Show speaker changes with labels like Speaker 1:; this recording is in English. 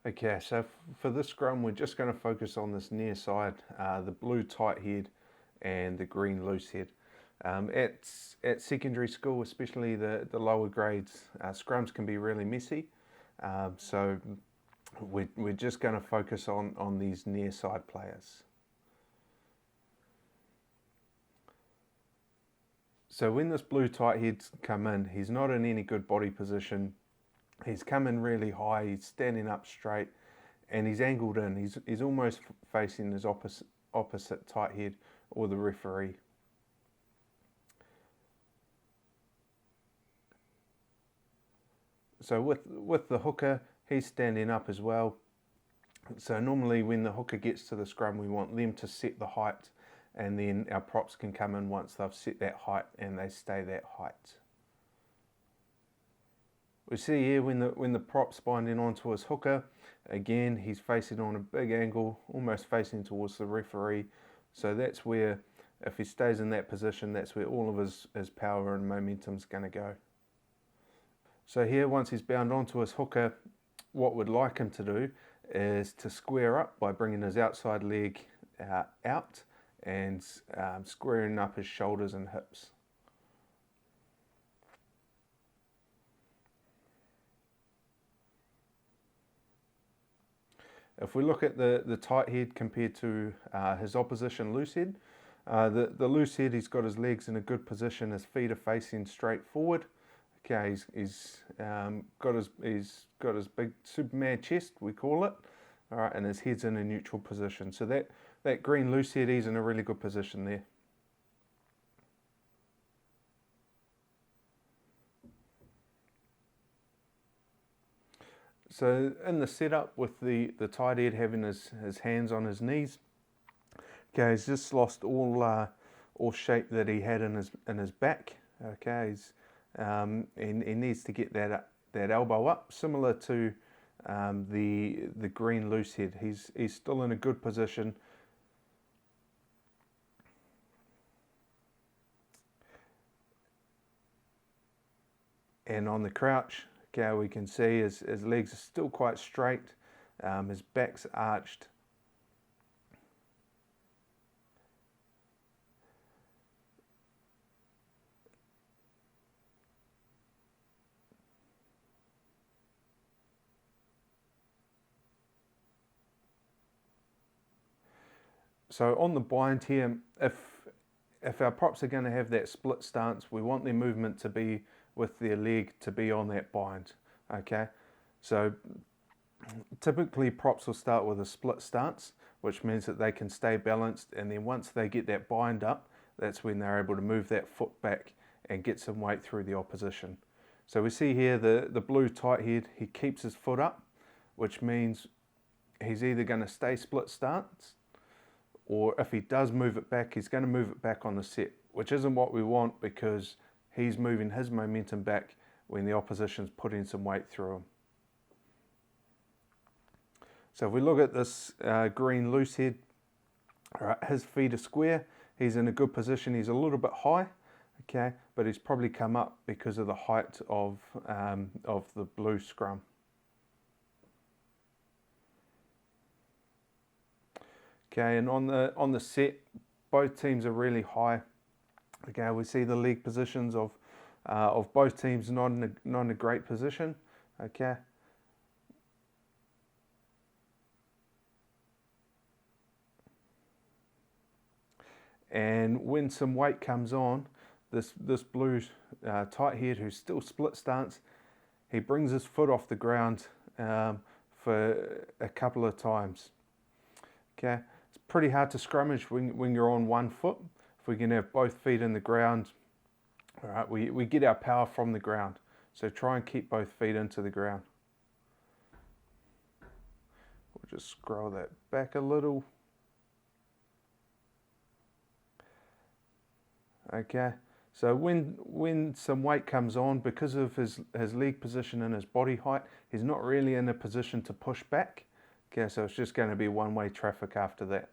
Speaker 1: Okay, so for this scrum, we're just going to focus on this near side, the blue tight head and the green loose head. At secondary school, especially the lower grades, scrums can be really messy. So we're just going to focus on these near side players. So when this blue tight head's come in, he's not in any good body position. He's come in really high, he's standing up straight, and he's angled in. He's almost facing his opposite tight head or the referee. So with the hooker, he's standing up as well. So normally when the hooker gets to the scrum, we want them to set the height, and then our props can come in once they've set that height and they stay that height. We see here when the prop's binding onto his hooker, again he's facing on a big angle, almost facing towards the referee. So that's where, if he stays in that position, that's where all of his power and momentum's going to go. So here, once he's bound onto his hooker, what we'd like him to do is to square up by bringing his outside leg out and squaring up his shoulders and hips. If we look at the tight head compared to his opposition loose head, the loose head, he's got his legs in a good position, his feet are facing straight forward. Okay, he's got his big Superman chest, we call it, all right, and his head's in a neutral position. So that green loose head, he's in a really good position there. So in the setup with the tight head having his hands on his knees, okay, he's just lost all shape that he had in his back. Okay, he needs to get that elbow up, similar to the green loose head. He's still in a good position. And on the crouch, okay, we can see his legs are still quite straight, his back's arched. So on the bind here, if our props are going to have that split stance, we want their movement to be with their leg to be on that bind. Okay, so typically props will start with a split stance, which means that they can stay balanced, and then once they get that bind up, that's when they're able to move that foot back and get some weight through the opposition. So we see here the blue tight head, he keeps his foot up, which means he's either going to stay split stance, or if he does move it back, he's going to move it back on the set, which isn't what we want because he's moving his momentum back when the opposition's putting some weight through him. So if we look at this green loose head, all right, his feet are square, he's in a good position, he's a little bit high, okay, but he's probably come up because of the height of the blue scrum. Okay, and on the set, both teams are really high. Okay, we see the leg positions of both teams not in a great position. Okay. And when some weight comes on, this blue tight head, who's still split stance, he brings his foot off the ground for a couple of times. Okay, it's pretty hard to scrummage when you're on one foot. If we can have both feet in the ground, all right, we get our power from the ground. So try and keep both feet into the ground. We'll just scroll that back a little. Okay, so when some weight comes on, because of his leg position and his body height, he's not really in a position to push back. Okay, so it's just going to be one-way traffic after that.